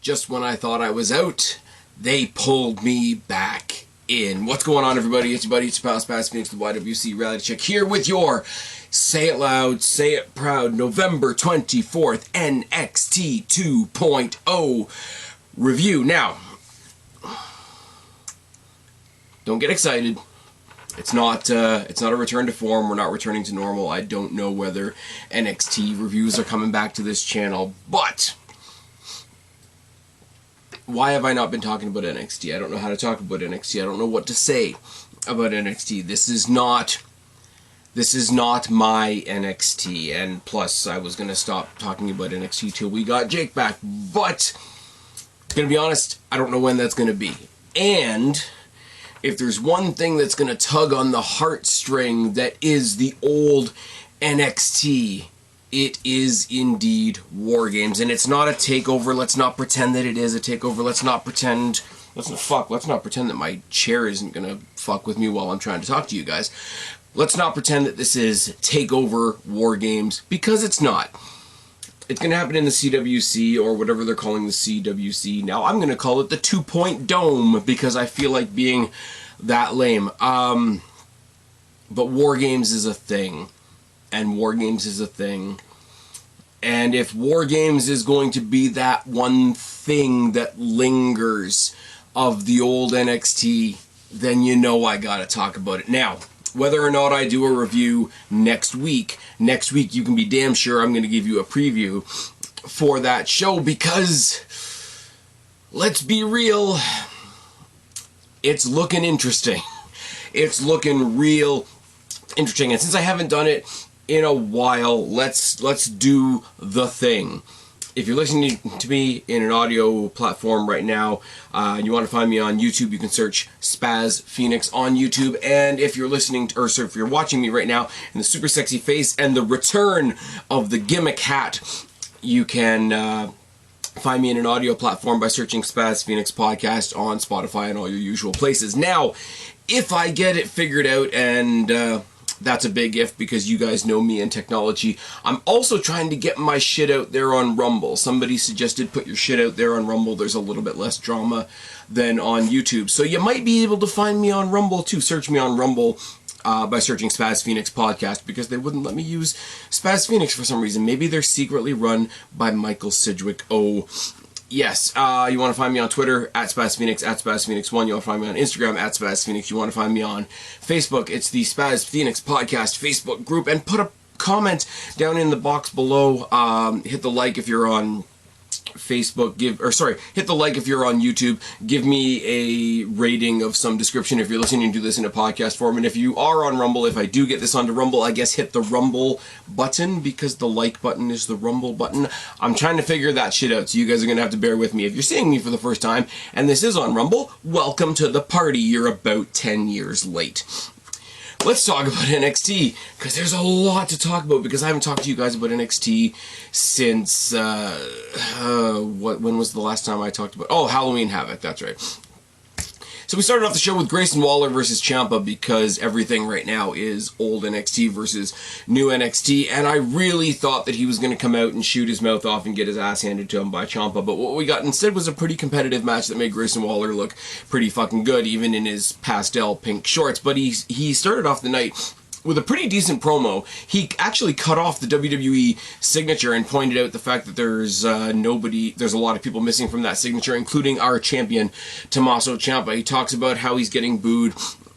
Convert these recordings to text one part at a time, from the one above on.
just when I thought I was out, they pulled me back in. What's going on, everybody? It's your buddy, it's your pal, Spaz Phoenix, the YWC Reality Check, here with your Say It Loud, Say It Proud, November 24th, NXT 2.0 review. Now, don't get excited. It's not a return to form. We're not returning to normal. I don't know whether NXT reviews are coming back to this channel, but why have I not been talking about NXT? I don't know how to talk about NXT. I don't know what to say about NXT. This is not my NXT, and plus I was going to stop talking about NXT till we got Jake back, but gonna be honest, I don't know when that's going to be. And if there's one thing that's going to tug on the heartstring that is the old NXT, it is indeed War Games. And it's not a takeover. Let's not pretend that it is a takeover. Let's not pretend that my chair isn't going to fuck with me while I'm trying to talk to you guys. Let's not pretend that this is takeover War Games, because it's not. It's going to happen in the CWC, or whatever they're calling the CWC now. I'm going to call it the 2-Point Dome, because I feel like being that lame. But War Games is a thing. And War Games is a thing. And if War Games is going to be that one thing that lingers of the old NXT, then you know I gotta talk about it. Now, whether or not I do a review next week you can be damn sure I'm going to give you a preview for that show, because let's be real, it's looking interesting. It's looking real interesting, and since I haven't done it in a while, let's do the thing. If you're listening to me in an audio platform right now, and you want to find me on YouTube, you can search Spaz Phoenix on YouTube. And if you're listening to, if you're watching me right now in the super sexy face and the return of the gimmick hat, you can find me in an audio platform by searching Spaz Phoenix Podcast on Spotify and all your usual places. Now, if I get it figured out, and that's a big if, because you guys know me and technology, I'm also trying to get my shit out there on Rumble. Somebody suggested put your shit out there on Rumble. There's a little bit less drama than on YouTube. So you might be able to find me on Rumble too. Search me on Rumble by searching Spaz Phoenix Podcast, because they wouldn't let me use Spaz Phoenix for some reason. Maybe they're secretly run by Michael Sidgwick. Oh, yes. You want to find me on Twitter, at Spaz Phoenix, at Spaz Phoenix 1. You want to find me on Instagram, at Spaz Phoenix. You want to find me on Facebook. It's the Spaz Phoenix Podcast Facebook group. And put a comment down in the box below. Hit the like if you're on Facebook. Hit the like if you're on YouTube. Give me a rating of some description if you're listening to this in a podcast form. And if you are on Rumble, if I do get this onto Rumble, I guess hit the Rumble button, because the like button is the Rumble button. I'm trying to figure that shit out, so you guys are going to have to bear with me. If you're seeing me for the first time and this is on Rumble, welcome to the party. You're about 10 years late. Let's talk about NXT, because there's a lot to talk about, because I haven't talked to you guys about NXT since, when was the last time I talked about, Halloween Havoc, that's right. So we started off the show with Grayson Waller versus Ciampa, because everything right now is old NXT versus new NXT, and I really thought that he was going to come out and shoot his mouth off and get his ass handed to him by Ciampa, but what we got instead was a pretty competitive match that made Grayson Waller look pretty fucking good, even in his pastel pink shorts. But he started off the night with a pretty decent promo. He actually cut off the WWE signature and pointed out the fact that there's a lot of people missing from that signature, including our champion, Tommaso Ciampa. He talks about how he's getting booed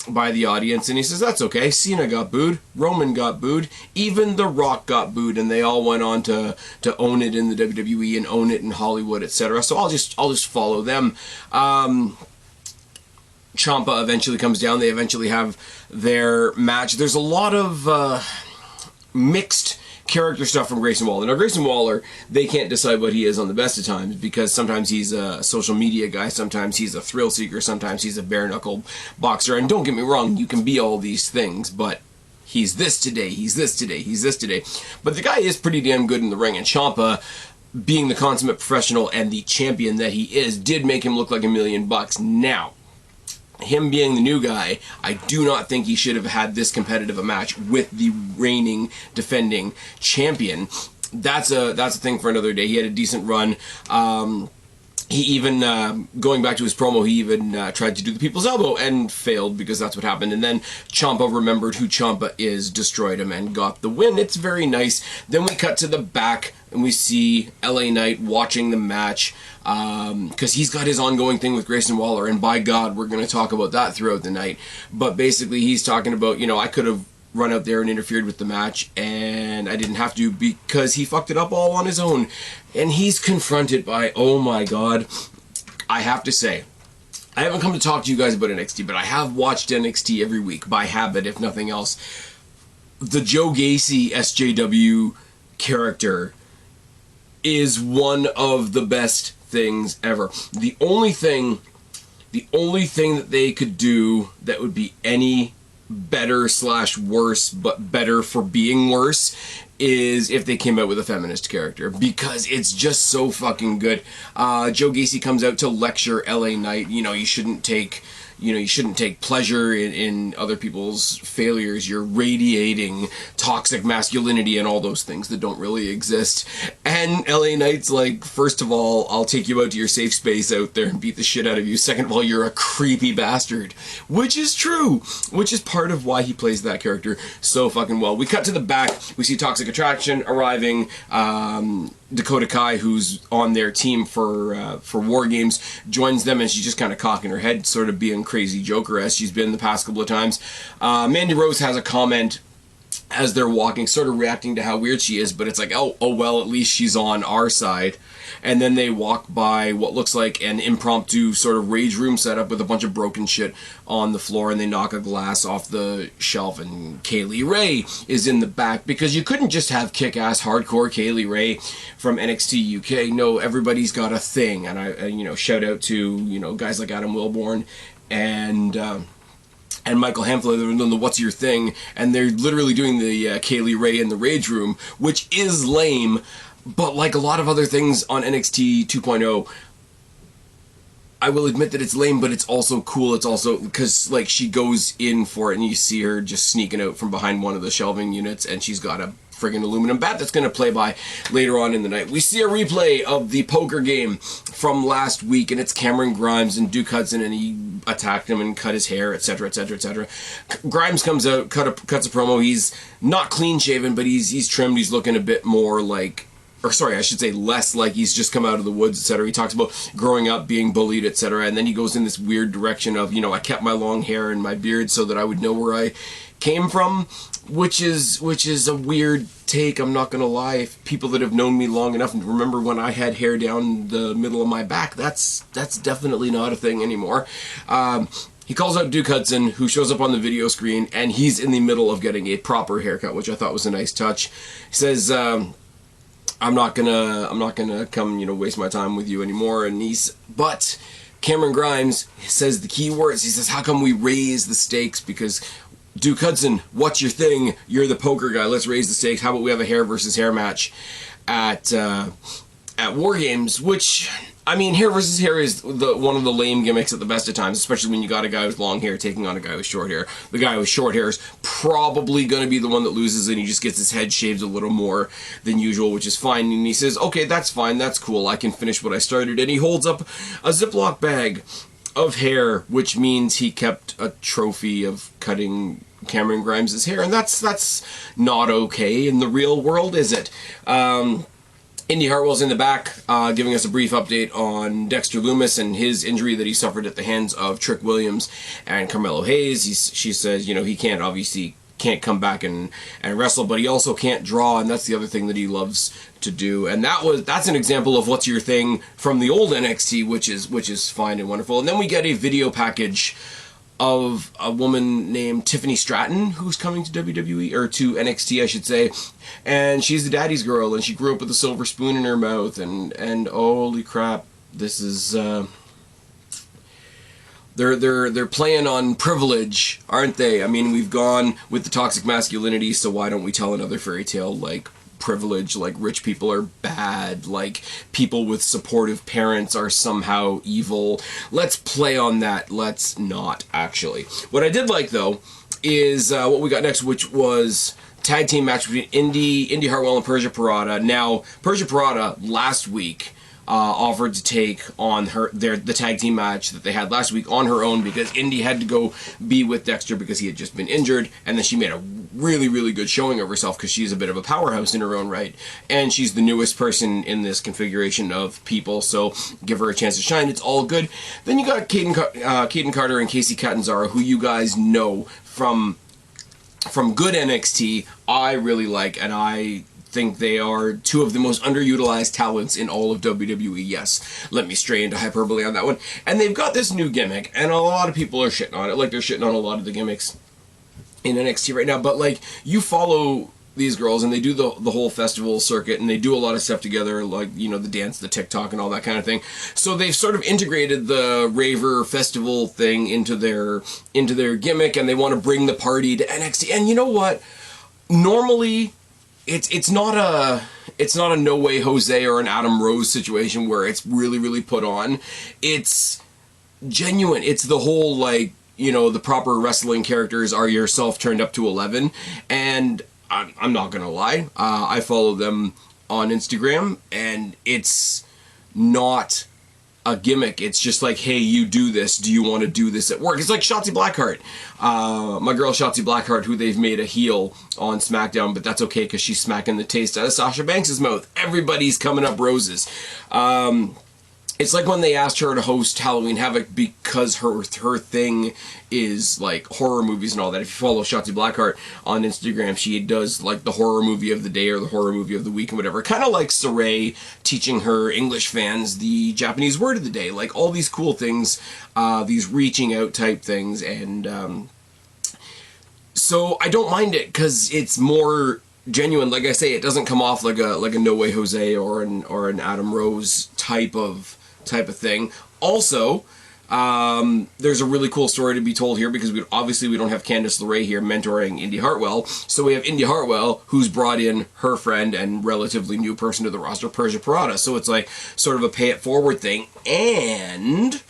by the audience, and he says that's okay. Cena got booed, Roman got booed, even The Rock got booed, and they all went on to own it in the WWE and own it in Hollywood, etc. So I'll just follow them. Ciampa eventually comes down. They eventually have their match. There's a lot of mixed character stuff from Grayson Waller. Now, Grayson Waller, they can't decide what he is on the best of times, because sometimes he's a social media guy, sometimes he's a thrill seeker, sometimes he's a bare-knuckle boxer. And don't get me wrong, you can be all these things, but he's this today, he's this today, he's this today. But the guy is pretty damn good in the ring, and Ciampa, being the consummate professional and the champion that he is, did make him look like $1 million. Now, him being the new guy, I do not think he should have had this competitive a match with the reigning, defending champion. That's a thing for another day. He had a decent run. he even, going back to his promo, he even tried to do the People's Elbow and failed because that's what happened. And then Ciampa remembered who Ciampa is, destroyed him, and got the win. It's very nice. Then we cut to the back, and we see LA Knight watching the match, because he's got his ongoing thing with Grayson Waller, and by God, we're going to talk about that throughout the night. But basically, he's talking about, I could have run out there and interfered with the match, and I didn't have to because he fucked it up all on his own. And he's confronted by, oh my God, I have to say, I haven't come to talk to you guys about NXT, but I have watched NXT every week by habit, if nothing else. The Joe Gacy SJW character is one of the best things ever. The only thing that they could do that would be any better / worse, but better for being worse, is if they came out with a feminist character, because it's just so fucking good. Joe Gacy comes out to lecture LA Knight, you shouldn't take pleasure in other people's failures. You're radiating toxic masculinity and all those things that don't really exist. And LA Knight's like, first of all, I'll take you out to your safe space out there and beat the shit out of you. Second of all, you're a creepy bastard. Which is true. Which is part of why he plays that character so fucking well. We cut to the back. We see Toxic Attraction arriving. Dakota Kai, who's on their team for War Games, joins them, and she's just kind of cocking her head, sort of being crazy Joker as she's been the past couple of times. Mandy Rose has a comment as they're walking, sort of reacting to how weird she is, but it's like, oh well, at least she's on our side. And then they walk by what looks like an impromptu sort of rage room setup with a bunch of broken shit on the floor, and they knock a glass off the shelf, and Kaylee Ray is in the back, because you couldn't just have kick-ass hardcore Kaylee Ray from NXT UK. No, everybody's got a thing, and I shout out to, guys like Adam Wilborn and Michael Hamflett. They're doing the What's Your Thing, and they're literally doing the Kaylee Ray in the Rage Room, which is lame, but like a lot of other things on NXT 2.0, I will admit that it's lame, but it's also cool. It's also because, like, she goes in for it, and you see her just sneaking out from behind one of the shelving units, and she's got a friggin' aluminum bat that's going to play by later on in the night. We see a replay of the poker game from last week, and it's Cameron Grimes and Duke Hudson, and he attacked him and cut his hair, etc., etc., etc. Grimes comes out, cuts a promo. He's not clean shaven, but he's trimmed. He's looking a bit more like, or sorry, I should say less like he's just come out of the woods, etc. He talks about growing up, being bullied, etc. And then he goes in this weird direction of, I kept my long hair and my beard so that I would know where I came from, which is a weird take, I'm not gonna lie. If people that have known me long enough and remember when I had hair down the middle of my back, that's definitely not a thing anymore. He calls out Duke Hudson, who shows up on the video screen, and he's in the middle of getting a proper haircut, which I thought was a nice touch. He says, I'm not gonna come, waste my time with you anymore. But Cameron Grimes says the key words. He says, how come we raise the stakes? Because Duke Hudson, what's your thing? You're the poker guy. Let's raise the stakes. How about we have a hair versus hair match at War Games? Which, I mean, hair versus hair is one of the lame gimmicks at the best of times, especially when you got a guy with long hair taking on a guy with short hair. The guy with short hair is probably going to be the one that loses, and he just gets his head shaved a little more than usual, which is fine. And he says, okay, that's fine, that's cool, I can finish what I started. And he holds up a Ziploc bag of hair, which means he kept a trophy of cutting Cameron Grimes' hair, and that's not okay in the real world, is it? Indy Hartwell's in the back, giving us a brief update on Dexter Lumis and his injury that he suffered at the hands of Trick Williams and Carmelo Hayes. She says, he can't come back and wrestle, but he also can't draw, and that's the other thing that he loves to do. And that's an example of what's your thing from the old NXT, which is fine and wonderful. And then we get a video package of a woman named Tiffany Stratton, who's coming to WWE, or to NXT, I should say, and she's the daddy's girl, and she grew up with a silver spoon in her mouth, and holy crap, this is they're playing on privilege, aren't they? I mean, we've gone with the toxic masculinity, so why don't we tell another fairy tale like privilege, like rich people are bad, like people with supportive parents are somehow evil. Let's play on that. Let's not, actually. What I did like, though, is what we got next, which was tag team match between Indy Hartwell and Persia Pirotta. Now, Persia Pirotta last week offered to take on the tag team match that they had last week on her own because Indy had to go be with Dexter because he had just been injured, and then she made a really, really good showing of herself because she's a bit of a powerhouse in her own right, and she's the newest person in this configuration of people, so give her a chance to shine. It's all good. Then you got Caden Carter and Casey Catanzaro, who you guys know from good NXT. I really like, and I think they are two of the most underutilized talents in all of WWE. Yes, let me stray into hyperbole on that one. And they've got this new gimmick, and a lot of people are shitting on it, like they're shitting on a lot of the gimmicks in NXT right now. But like, you follow these girls, and they do the whole festival circuit, and they do a lot of stuff together, like, you know, the dance, the TikTok, and all that kind of thing. So they've sort of integrated the raver festival thing into their gimmick, and they want to bring the party to NXT. And you know what? Normally, it's not a No Way Jose or an Adam Rose situation where it's really, really put on. It's genuine. It's the whole, like, you know, the proper wrestling characters are yourself turned up to 11, and I'm not gonna lie, I follow them on Instagram, and it's not a gimmick. It's just like, hey, you do this. Do you want to do this at work? It's like Shotzi Blackheart. My girl Shotzi Blackheart, who they've made a heel on SmackDown, but that's okay because she's smacking the taste out of Sasha Banks' mouth. Everybody's coming up roses. It's like when they asked her to host Halloween Havoc because her thing is like horror movies and all that. If you follow Shotzi Blackheart on Instagram, she does like the horror movie of the day or the horror movie of the week and whatever. Kind of like Saray teaching her English fans the Japanese word of the day. Like all these cool things, these reaching out type things. And so I don't mind it because it's more genuine. Like I say, it doesn't come off like a No Way Jose or an Adam Rose type of thing. Also, there's a really cool story to be told here because we don't have Candice LeRae here mentoring Indy Hartwell. So we have Indy Hartwell, who's brought in her friend and relatively new person to the roster, Persia Pirotta. So it's like sort of a pay it forward thing. And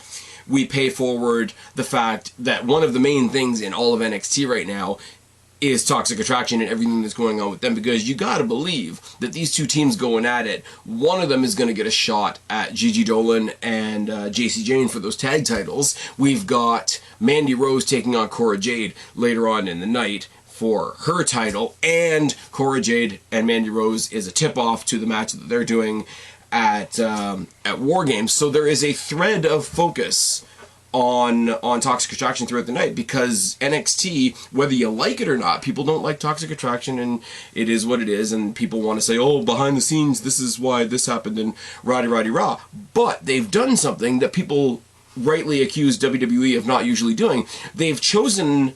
we pay forward the fact that one of the main things in all of NXT right now is Toxic Attraction and everything that's going on with them, because you gotta believe that these two teams going at it, one of them is gonna get a shot at Gigi Dolan and JC Jane for those tag titles. We've got Mandy Rose taking on Cora Jade later on in the night for her title, and Cora Jade and Mandy Rose is a tip-off to the match that they're doing at War Games. So there is a thread of focus on Toxic Attraction throughout the night, because NXT, whether you like it or not, people don't like Toxic Attraction, and it is what it is, and people want to say, oh, behind the scenes, this is why this happened, and rah. But they've done something that people rightly accuse WWE of not usually doing. They've chosen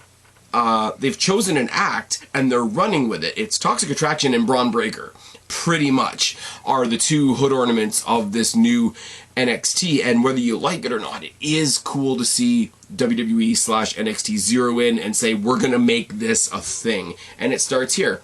an act, and they're running with it. It's Toxic Attraction and Braun Breaker, pretty much, are the two hood ornaments of this new NXT, and whether you like it or not, it is cool to see WWE/NXT zero in and say, we're gonna make this a thing. And it starts here.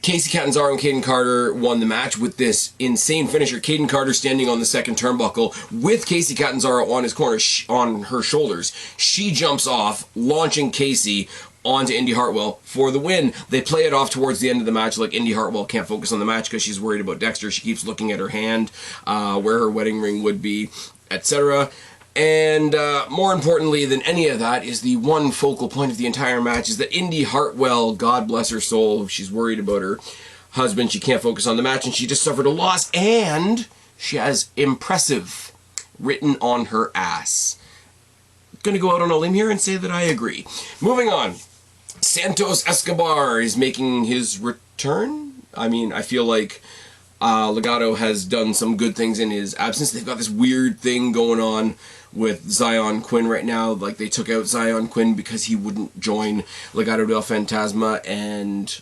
Casey Catanzaro and Caden Carter won the match with this insane finisher. Caden Carter standing on the second turnbuckle with Casey Catanzaro on his corner, on her shoulders. She jumps off, launching Casey onto Indy Hartwell for the win. They play it off towards the end of the match, like Indy Hartwell can't focus on the match because she's worried about Dexter. She keeps looking at her hand, where her wedding ring would be, etc. And more importantly than any of that is the one focal point of the entire match is that Indy Hartwell, God bless her soul, she's worried about her husband, she can't focus on the match, and she just suffered a loss, and she has impressive written on her ass. Gonna go out on a limb here and say that I agree. Moving on. Santos Escobar is making his return. I mean, I feel like Legado has done some good things in his absence. They've got this weird thing going on with Zion Quinn right now. Like, they took out Zion Quinn because he wouldn't join Legado del Fantasma, and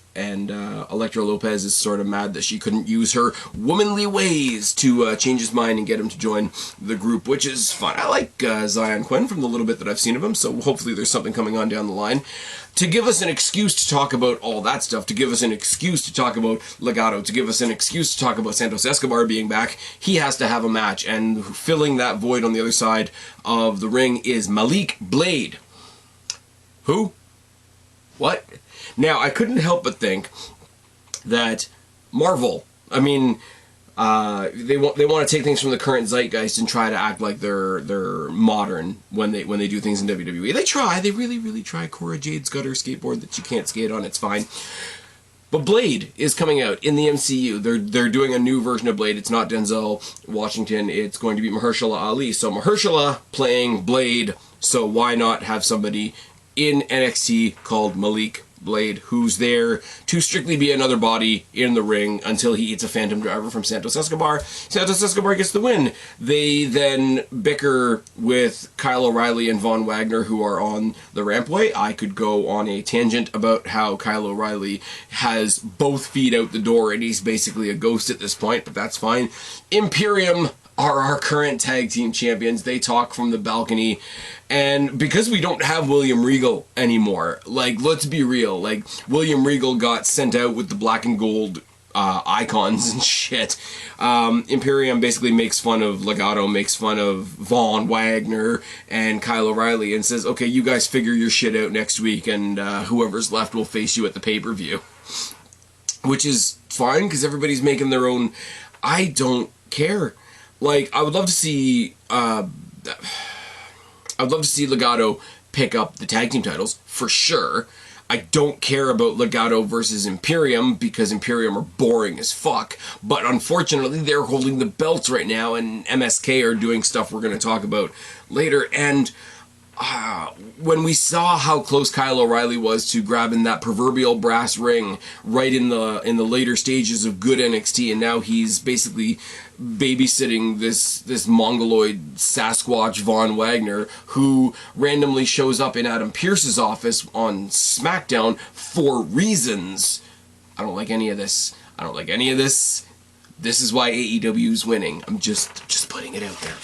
Elektra Lopez is sort of mad that she couldn't use her womanly ways to change his mind and get him to join the group, which is fun. I like Zion Quinn from the little bit that I've seen of him, so hopefully there's something coming on down the line to give us an excuse to talk about all that stuff, to give us an excuse to talk about Legado, to give us an excuse to talk about Santos Escobar being back. He has to have a match, and filling that void on the other side of the ring is Malik Blade. Who? What? Now, I couldn't help but think that Marvel, I mean, they want to take things from the current zeitgeist and try to act like they're modern when they do things in WWE. They really try. Cora Jade's got her skateboard that she can't skate on. It's fine. But Blade is coming out in the MCU. They're doing a new version of Blade. It's not Denzel Washington. It's going to be Mahershala Ali. So Mahershala playing Blade. So why not have somebody in NXT called Malik Blade, who's there to strictly be another body in the ring until he eats a Phantom Driver from Santos Escobar. Santos Escobar gets the win. They then bicker with Kyle O'Reilly and Von Wagner, who are on the rampway. I could go on a tangent about how Kyle O'Reilly has both feet out the door and he's basically a ghost at this point, but that's fine. Imperium are our current tag team champions. They talk from the balcony, and because we don't have William Regal anymore, like, let's be real, like, William Regal got sent out with the black and gold icons and shit. Imperium basically makes fun of Legato, makes fun of Von Wagner and Kyle O'Reilly, and says, okay, you guys figure your shit out next week, and whoever's left will face you at the pay-per-view. Which is fine, because everybody's making their own. I don't care. Like, I would love to see Legato pick up the tag team titles, for sure. I don't care about Legato versus Imperium, because Imperium are boring as fuck. But unfortunately, they're holding the belts right now, and MSK are doing stuff we're going to talk about later. And when we saw how close Kyle O'Reilly was to grabbing that proverbial brass ring right in the later stages of good NXT, and now he's basically babysitting this mongoloid Sasquatch Von Wagner, who randomly shows up in Adam Pearce's office on SmackDown for reasons. I don't like any of this. This is why AEW's winning. I'm just putting it out there.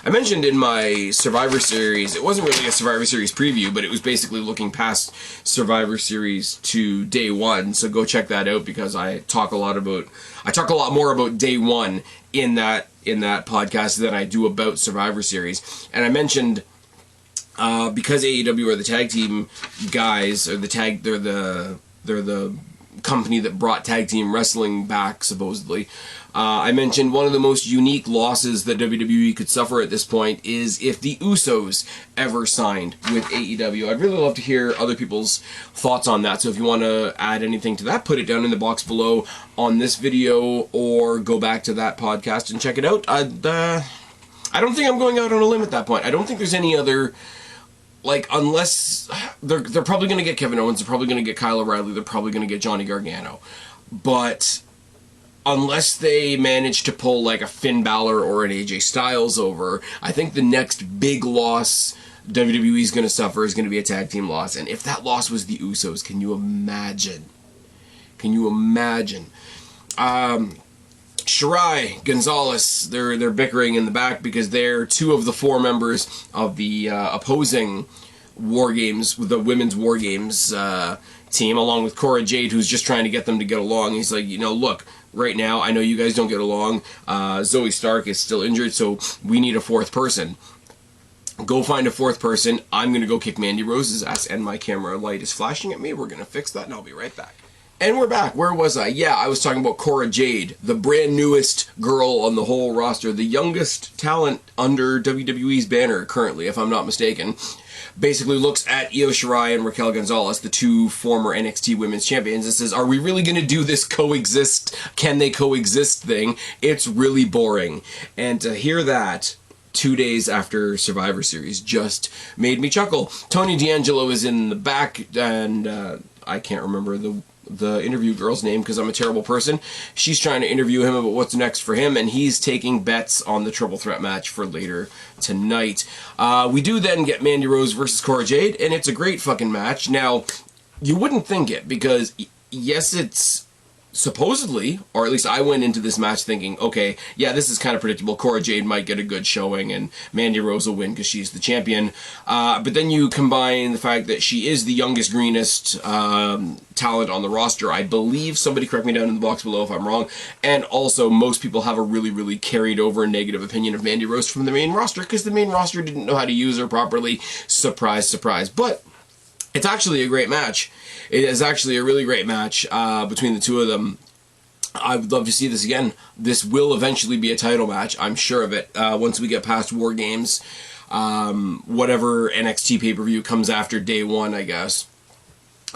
I mentioned in my Survivor Series, it wasn't really a Survivor Series preview, but it was basically looking past Survivor Series to Day 1, so go check that out, because I talk a lot more about Day 1 in that podcast than I do about Survivor Series. And I mentioned, because AEW are the tag team guys, or they're the company that brought tag team wrestling back, supposedly. I mentioned one of the most unique losses that WWE could suffer at this point is if the Usos ever signed with AEW. I'd really love to hear other people's thoughts on that, so if you want to add anything to that, put it down in the box below on this video, or go back to that podcast and check it out. I don't think I'm going out on a limb at that point. I don't think there's any other, like, unless they're probably going to get Kevin Owens, they're probably going to get Kyle O'Reilly, they're probably going to get Johnny Gargano, but unless they manage to pull like a Finn Balor or an AJ Styles over, I think the next big loss WWE's going to suffer is going to be a tag team loss. And if that loss was the Usos, can you imagine? Shirai, Gonzalez, they're bickering in the back because they're two of the four members of the opposing War Games, the women's War Games team, along with Cora Jade, who's just trying to get them to get along. He's like, look, right now, I know you guys don't get along. Zoe Stark is still injured, so we need a fourth person. Go find a fourth person. I'm going to go kick Mandy Rose's ass, and my camera light is flashing at me. We're going to fix that, and I'll be right back. And we're back. Where was I? Yeah, I was talking about Cora Jade, the brand newest girl on the whole roster, the youngest talent under WWE's banner currently, if I'm not mistaken. Basically looks at Io Shirai and Raquel Gonzalez, the two former NXT Women's Champions, and says, are we really going to do this can they coexist thing? It's really boring. And to hear that 2 days after Survivor Series just made me chuckle. Tony D'Angelo is in the back, and I can't remember the interview girl's name because I'm a terrible person. She's trying to interview him about what's next for him, and he's taking bets on the triple threat match for later tonight. We do then get Mandy Rose versus Cora Jade, and it's a great fucking match. Now, you wouldn't think it, because yes, it's supposedly, or at least I went into this match thinking, okay, yeah, this is kind of predictable. Cora Jade might get a good showing, and Mandy Rose will win because she's the champion. But then you combine the fact that she is the youngest, greenest talent on the roster. I believe, somebody correct me down in the box below if I'm wrong, and also most people have a really, really carried over negative opinion of Mandy Rose from the main roster because the main roster didn't know how to use her properly. Surprise, surprise. But it's actually a great match. It is actually a really great match between the two of them. I would love to see this again. This will eventually be a title match. I'm sure of it. Once we get past War Games, whatever NXT pay-per-view comes after day one, I guess.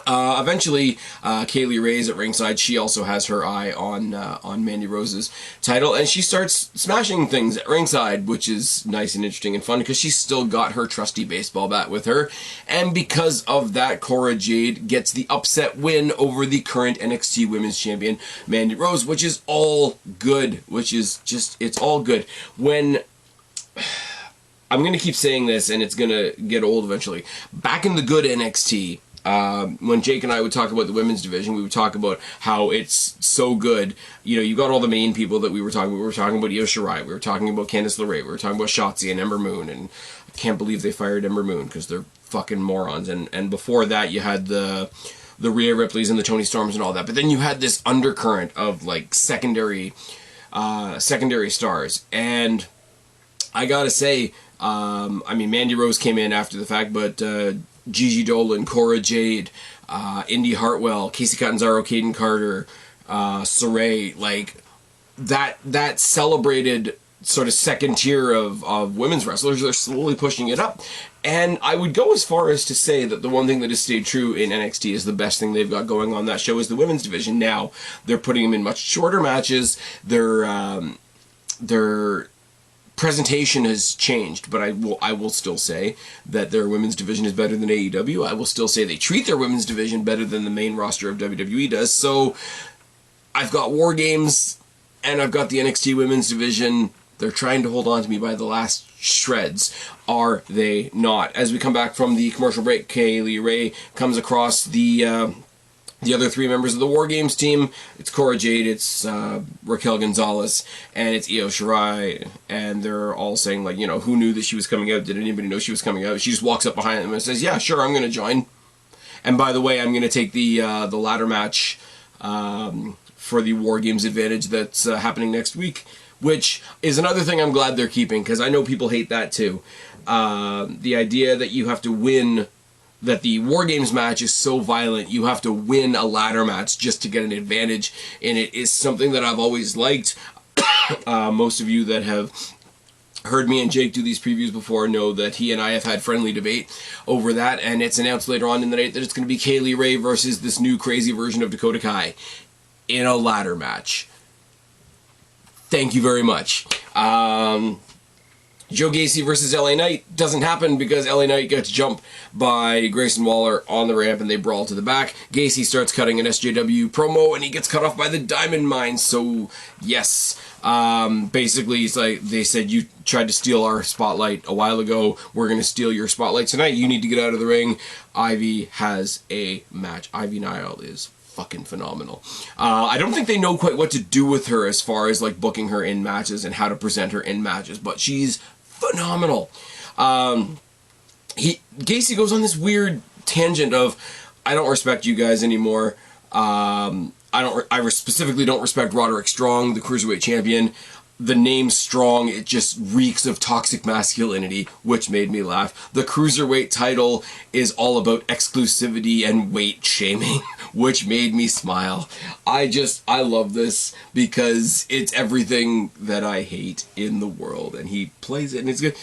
Eventually, Kaylee Ray's at ringside. She also has her eye on Mandy Rose's title, and she starts smashing things at ringside, which is nice and interesting and fun because she's still got her trusty baseball bat with her. And because of that, CORA JADE gets the upset win over the current NXT Women's Champion, Mandy Rose, which is all good. It's all good. When I'm going to keep saying this, and it's going to get old eventually. Back in the good NXT, when Jake and I would talk about the women's division, we would talk about how it's so good. You know, you got all the main people that we were talking about. We were talking about Io Shirai. We were talking about Candice LeRae. We were talking about Shotzi and Ember Moon. And I can't believe they fired Ember Moon because they're fucking morons. And before that, you had the Rhea Ripleys and the Toni Storms and all that. But then you had this undercurrent of, like, secondary stars. And I gotta say, I mean, Mandy Rose came in after the fact, but Gigi Dolan, CORA JADE, Indy Hartwell, Casey Catanzaro, Caden Carter, Saray, like that celebrated sort of second tier of women's wrestlers. They're slowly pushing it up. And I would go as far as to say that the one thing that has stayed true in NXT is the best thing they've got going on that show is the women's division. Now, they're putting them in much shorter matches. Their presentation has changed, but I will still say that their women's division is better than AEW. I will still say they treat their women's division better than the main roster of WWE does. So I've got War Games and I've got the NXT women's division. They're trying to hold on to me by the last shreds. Are they not? As we come back from the commercial break, Kaylee Ray comes across the other three members of the War Games team. It's CORA JADE, it's Raquel Gonzalez, and it's Io Shirai. And they're all saying, like, you know, who knew that she was coming out? Did anybody know she was coming out? She just walks up behind them and says, yeah, sure, I'm going to join. And by the way, I'm going to take the ladder match for the War Games advantage that's happening next week, which is another thing I'm glad they're keeping, because I know people hate that too. The idea that you have to win, that the War Games match is so violent, you have to win a ladder match just to get an advantage in it, is something that I've always liked. Most of you that have heard me and Jake do these previews before know that he and I have had friendly debate over that, and it's announced later on in the night that it's going to be Kaylee Ray versus this new crazy version of Dakota Kai in a ladder match. Thank you very much. Joe Gacy versus LA Knight doesn't happen because LA Knight gets jumped by Grayson Waller on the ramp and they brawl to the back. Gacy starts cutting an SJW promo and he gets cut off by the Diamond Mine. So, yes. Basically, it's like they said, you tried to steal our spotlight a while ago. We're going to steal your spotlight tonight. You need to get out of the ring. Ivy has a match. Ivy Nile is fucking phenomenal. I don't think they know quite what to do with her as far as like booking her in matches and how to present her in matches, but she's phenomenal. Gacy goes on this weird tangent of, I don't respect you guys anymore. I specifically don't respect Roderick Strong, the Cruiserweight Champion. The name Strong, it just reeks of toxic masculinity, which made me laugh. The Cruiserweight title is all about exclusivity and weight shaming, which made me smile. I love this because it's everything that I hate in the world, and he plays it, and it's good.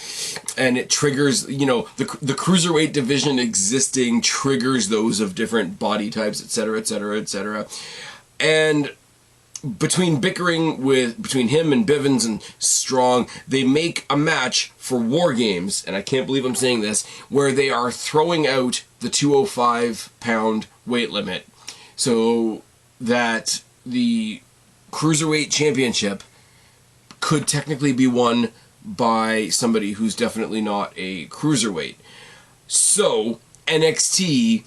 And it triggers, you know, the Cruiserweight division existing triggers those of different body types, etc., etc., etc. And between him and Bivens and Strong, they make a match for War Games, and I can't believe I'm saying this, where they are throwing out the 205-pound weight limit so that the Cruiserweight Championship could technically be won by somebody who's definitely not a Cruiserweight. So, NXT,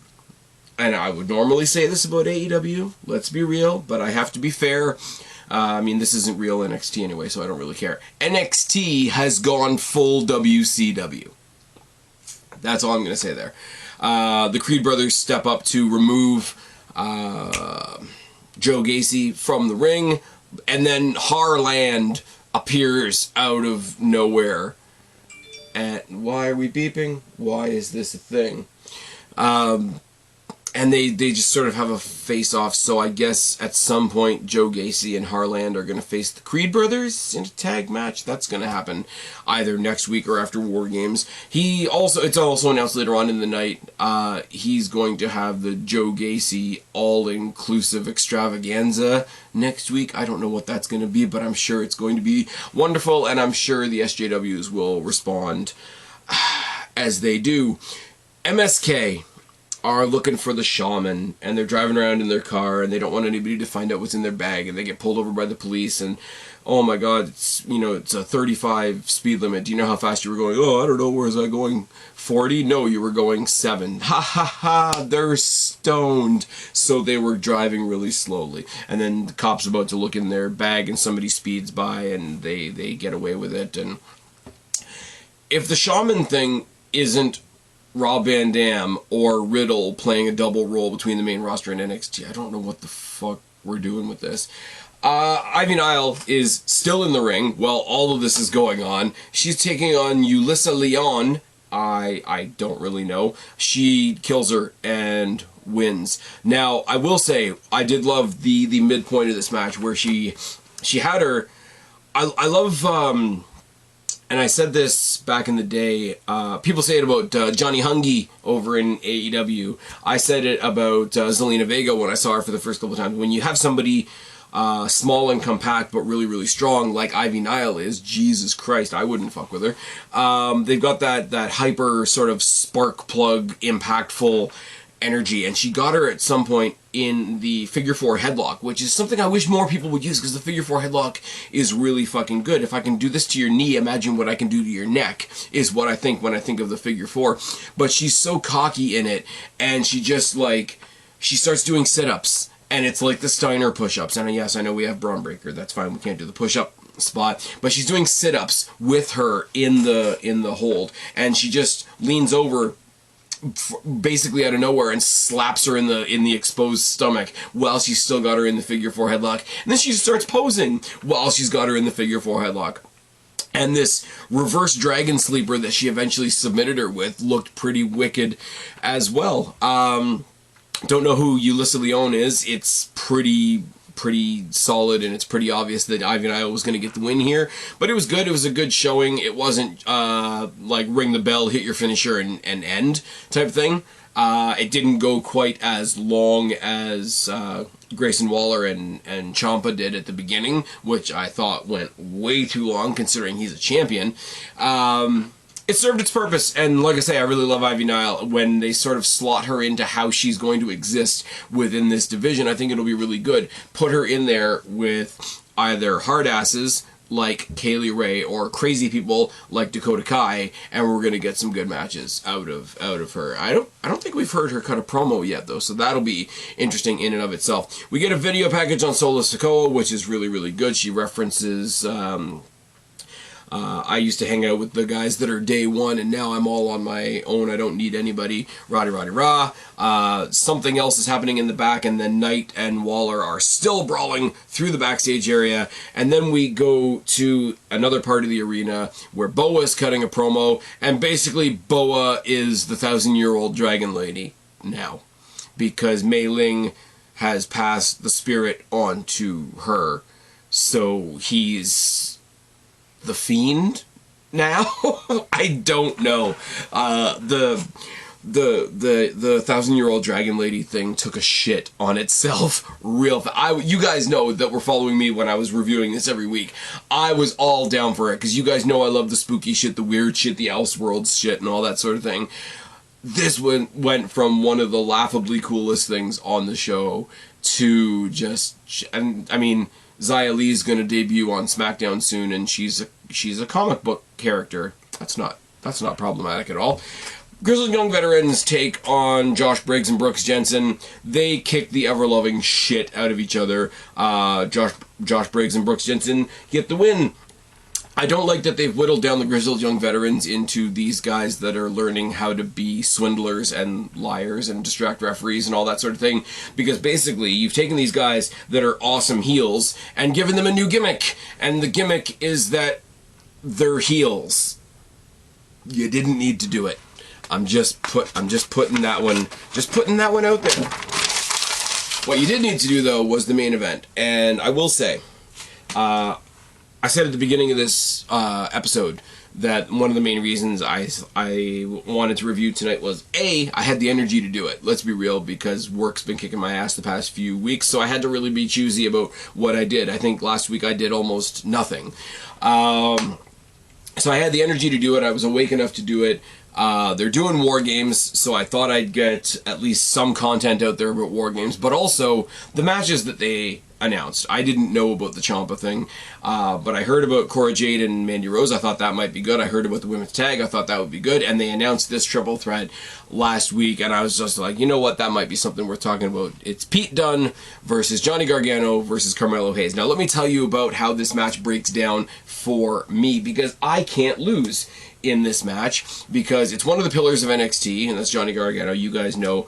and I would normally say this about AEW, let's be real, but I have to be fair. I mean, this isn't real NXT anyway, so I don't really care. NXT has gone full WCW. That's all I'm going to say there. The Creed brothers step up to remove Joe Gacy from the ring, and then Harland appears out of nowhere. And why are we beeping? Why is this a thing? and they just sort of have a face-off, so I guess at some point Joe Gacy and Harland are going to face the Creed brothers in a tag match. That's going to happen either next week or after War Games. It's also announced later on in the night, he's going to have the Joe Gacy all-inclusive extravaganza next week. I don't know what that's going to be, but I'm sure it's going to be wonderful, and I'm sure the SJWs will respond as they do. MSK are looking for the shaman, and they're driving around in their car, and they don't want anybody to find out what's in their bag, and they get pulled over by the police, and oh my god, it's a 35 speed limit. Do you know how fast you were going? Oh, I don't know, where was I going? 40? No, you were going 7. Ha ha ha, they're stoned. So they were driving really slowly, and then the cop's about to look in their bag, and somebody speeds by, and they get away with it. And if the shaman thing isn't Rob Van Dam or Riddle playing a double role between the main roster and NXT, I don't know what the fuck we're doing with this. Ivy Nile is still in the ring while all of this is going on. She's taking on Yulissa Leon. I don't really know. She kills her and wins. Now, I will say, I did love the midpoint of this match where she had her... I love... and I said this back in the day, people say it about Johnny Hungy over in AEW. I said it about Zelina Vega when I saw her for the first couple of times. When you have somebody small and compact but really, really strong like Ivy Nile is, Jesus Christ, I wouldn't fuck with her. They've got that hyper sort of spark plug, impactful energy, and she got her at some point in the figure 4 headlock, which is something I wish more people would use, because the figure 4 headlock is really fucking good. If I can do this to your knee, imagine what I can do to your neck, is what I think when I think of the figure 4. But she's so cocky in it, and she just she starts doing sit-ups, and it's like the Steiner push-ups. And yes, I know we have Braun Breaker, that's fine, we can't do the push-up spot, but she's doing sit-ups with her in the hold, and she just leans over basically out of nowhere and slaps her in the exposed stomach while she's still got her in the figure 4 headlock. And then she starts posing while she's got her in the figure 4 headlock. And this reverse dragon sleeper that she eventually submitted her with looked pretty wicked as well. Don't know who Yulissa Leon is. It's pretty solid, and it's pretty obvious that Ivy Nile was going to get the win here. But it was good. It was a good showing. It wasn't like ring the bell, hit your finisher, and end type thing. It didn't go quite as long as Grayson Waller and Ciampa did at the beginning, which I thought went way too long considering he's a champion. It served its purpose, and like I say, I really love Ivy Nile. When they sort of slot her into how she's going to exist within this division, I think it'll be really good. Put her in there with either hard asses like Kaylee Ray or crazy people like Dakota Kai, and we're gonna get some good matches out of her. I don't think we've heard her cut a promo yet though, so that'll be interesting in and of itself. We get a video package on Solo Sikoa, which is really, really good. She references I used to hang out with the guys that are day one, and now I'm all on my own. I don't need anybody. Roddy Rah. Something else is happening in the back, and then Knight and Waller are still brawling through the backstage area. And then we go to another part of the arena where Boa is cutting a promo, and basically Boa is the 1,000-year-old dragon lady now, because Mei Ling has passed the spirit on to her. So he's the Fiend now? I don't know. The 1,000-year-old dragon lady thing took a shit on itself real fast. You guys know that were following me when I was reviewing this every week. I was all down for it, because you guys know I love the spooky shit, the weird shit, the Elseworlds shit, and all that sort of thing. This went from one of the laughably coolest things on the show to just... And I mean, Xia Li's going to debut on SmackDown soon, and she's a comic book character. That's not problematic at all. Grizzled Young Veterans take on Josh Briggs and Brooks Jensen. They kick the ever-loving shit out of each other. Josh Briggs and Brooks Jensen get the win. I don't like that they've whittled down the Grizzled Young Veterans into these guys that are learning how to be swindlers and liars and distract referees and all that sort of thing, because basically you've taken these guys that are awesome heels and given them a new gimmick, and the gimmick is that they're heels. You didn't need to do it. I'm just putting that one out there. What you did need to do, though, was the main event. And I will say, I said at the beginning of this episode that one of the main reasons I wanted to review tonight was, A, I had the energy to do it. Let's be real, because work's been kicking my ass the past few weeks, so I had to really be choosy about what I did. I think last week I did almost nothing. So I had the energy to do it. I was awake enough to do it. They're doing War Games, so I thought I'd get at least some content out there about War Games, but also the matches that they announced. I didn't know about the Ciampa thing, but I heard about CORA, JADE, and Mandy Rose. I thought that might be good. I heard about the women's tag. I thought that would be good, and they announced this triple threat last week, and I was just like, you know what, that might be something worth talking about. It's Pete Dunne versus Johnny Gargano versus Carmelo Hayes. Now, let me tell you about how this match breaks down for me, because I can't lose in this match, because it's one of the pillars of NXT, and that's Johnny Gargano. You guys know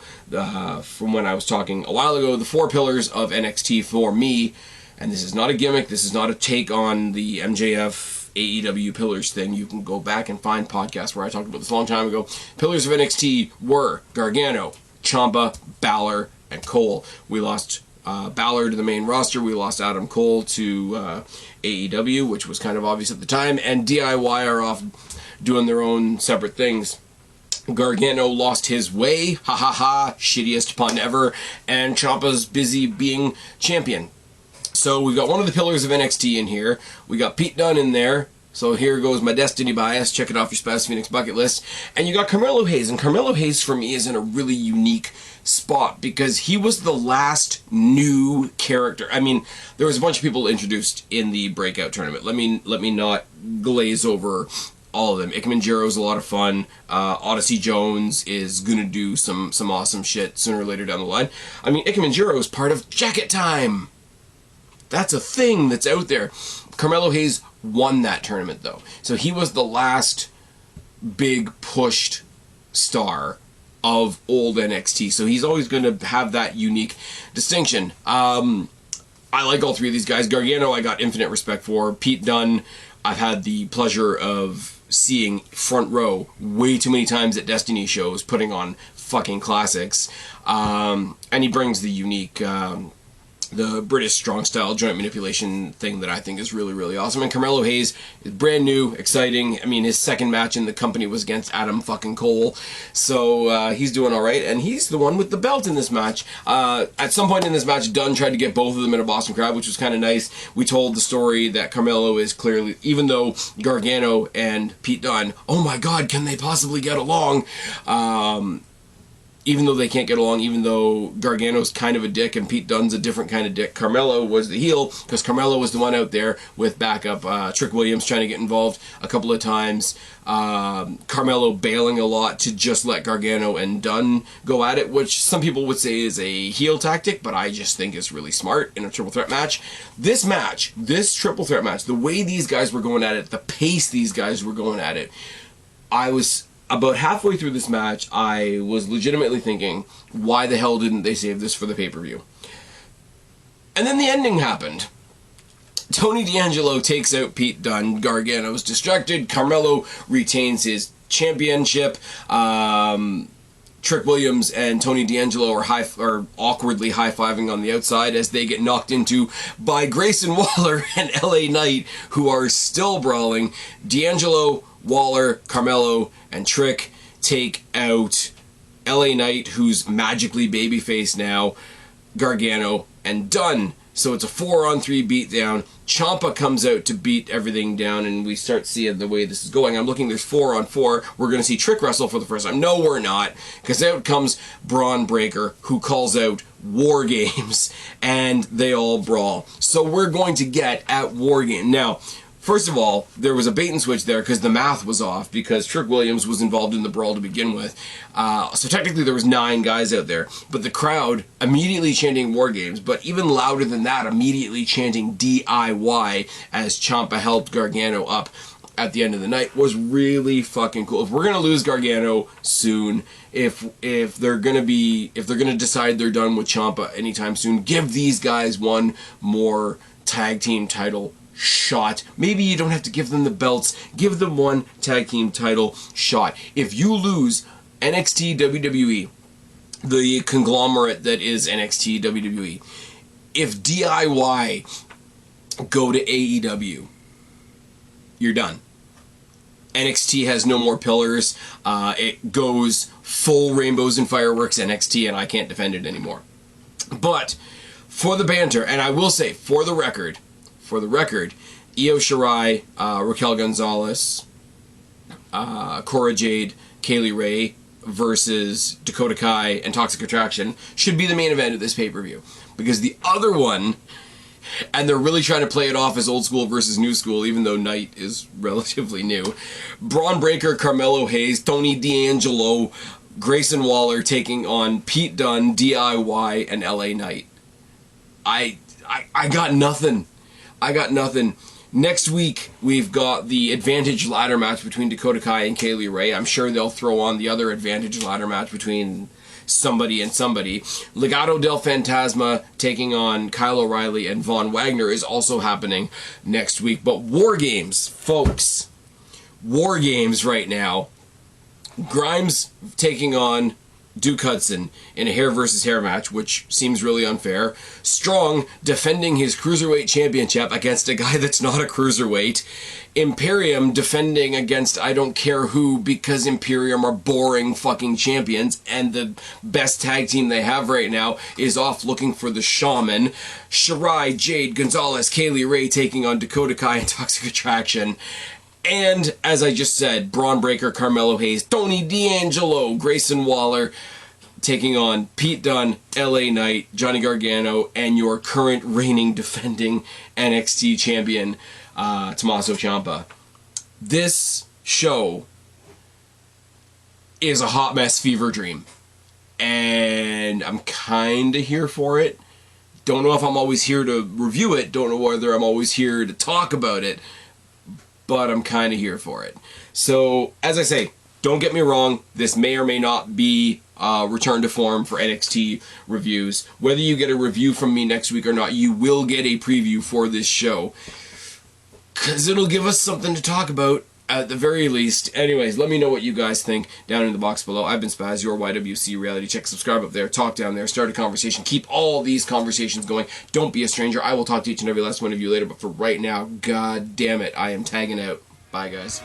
from when I was talking a while ago, the 4 pillars of NXT for me, and this is not a gimmick, this is not a take on the MJF AEW pillars thing. You can go back and find podcasts where I talked about this a long time ago. Pillars of NXT were Gargano, Ciampa, Balor, and Cole. We lost Balor to the main roster. We lost Adam Cole to AEW, which was kind of obvious at the time, and DIY are off doing their own separate things. Gargano lost his way, ha ha ha, shittiest pun ever, and Ciampa's busy being champion. So we've got one of the pillars of NXT in here. We got Pete Dunne in there. So here goes my Destiny bias. Check it off your Spaz Phoenix bucket list. And you got Carmelo Hayes. And Carmelo Hayes, for me, is in a really unique spot because he was the last new character. I mean, there was a bunch of people introduced in the breakout tournament. Let me not glaze over all of them. Ikemen Jiro's a lot of fun. Odyssey Jones is gonna do some awesome shit sooner or later down the line. I mean, Ikemen Jiro is part of Jacket Time. That's a thing that's out there. Carmelo Hayes won that tournament, though. So he was the last big pushed star of old NXT. So he's always going to have that unique distinction. I like all 3 of these guys. Gargano, I got infinite respect for. Pete Dunne, I've had the pleasure of seeing front row way too many times at Destiny shows, putting on fucking classics. And he brings the unique, the British strong style joint manipulation thing that I think is really, really awesome. And Carmelo Hayes is brand new, exciting. I mean, his second match in the company was against Adam fucking Cole. So he's doing all right. And he's the one with the belt in this match. At some point in this match, Dunne tried to get both of them in a Boston Crab, which was kind of nice. We told the story that Carmelo is clearly, even though Gargano and Pete Dunne, oh my God, can they possibly get along? Even though they can't get along, even though Gargano's kind of a dick and Pete Dunne's a different kind of dick, Carmelo was the heel, because Carmelo was the one out there with backup. Trick Williams trying to get involved a couple of times. Carmelo bailing a lot to just let Gargano and Dunne go at it, which some people would say is a heel tactic, but I just think is really smart in a triple threat match. This triple threat match, the way these guys were going at it, the pace these guys were going at it, I was... About halfway through this match, I was legitimately thinking, why the hell didn't they save this for the pay-per-view? And then the ending happened. Tony D'Angelo takes out Pete Dunne. Gargano's distracted. Carmelo retains his championship. Trick Williams and Tony D'Angelo are awkwardly high-fiving on the outside as they get knocked into by Grayson Waller and LA Knight, who are still brawling. D'Angelo, Waller, Carmelo, and Trick take out LA Knight, who's magically babyface now, Gargano, and Dunne. So it's a 4-on-3 beatdown. Ciampa comes out to beat everything down, and we start seeing the way this is going. I'm looking, there's 4-on-4. We're going to see Trick wrestle for the first time. No, we're not, because out comes Braun Breaker, who calls out War Games, and they all brawl. So we're going to get at War Games. Now, first of all, there was a bait and switch there because the math was off, because Trick Williams was involved in the brawl to begin with. So technically there was 9 guys out there, but the crowd immediately chanting War Games, but even louder than that, immediately chanting DIY as Ciampa helped Gargano up at the end of the night was really fucking cool. If we're gonna lose Gargano soon, if they're gonna decide they're done with Ciampa anytime soon, give these guys one more tag team title shot. Maybe you don't have to give them the belts. Give them one tag team title shot. If you lose NXT WWE, the conglomerate that is NXT WWE, if DIY go to AEW, you're done. NXT has no more pillars. It goes full rainbows and fireworks NXT, and I can't defend it anymore. But for the banter, and I will say, for the record, Io Shirai, Raquel Gonzalez, CORA, JADE, Kaylee Ray versus Dakota Kai and Toxic Attraction should be the main event of this pay-per-view. Because the other one, and they're really trying to play it off as old school versus new school, even though Night is relatively new. Braun Breaker, Carmelo Hayes, Tony D'Angelo, Grayson Waller taking on Pete Dunne, DIY, and LA Knight. I got nothing. Next week, we've got the Advantage ladder match between Dakota Kai and Kaylee Ray. I'm sure they'll throw on the other Advantage ladder match between somebody and somebody. Legado del Fantasma taking on Kyle O'Reilly and Von Wagner is also happening next week. But War Games, folks. War Games right now. Grimes taking on Duke Hudson in a hair versus hair match, which seems really unfair. Strong defending his Cruiserweight Championship against a guy that's not a Cruiserweight. Imperium defending against I don't care who, because Imperium are boring fucking champions, and the best tag team they have right now is off looking for the Shaman. Shirai, Jade, Gonzalez, Kaylee Ray taking on Dakota Kai and Toxic Attraction. And, as I just said, Braun Breaker, Carmelo Hayes, Tony D'Angelo, Grayson Waller taking on Pete Dunne, LA Knight, Johnny Gargano, and your current reigning defending NXT champion, Tommaso Ciampa. This show is a hot mess fever dream. And I'm kind of here for it. Don't know if I'm always here to review it. Don't know whether I'm always here to talk about it. But I'm kind of here for it. So, as I say, don't get me wrong, this may or may not be return to form for NXT reviews. Whether you get a review from me next week or not, you will get a preview for this show. Because it'll give us something to talk about, at the very least. Anyways, let me know what you guys think down in the box below. I've been Spaz, your YWC reality check. Subscribe up there, talk down there, start a conversation. Keep all these conversations going. Don't be a stranger. I will talk to each and every last one of you later, but for right now, god damn it, I am tagging out. Bye, guys.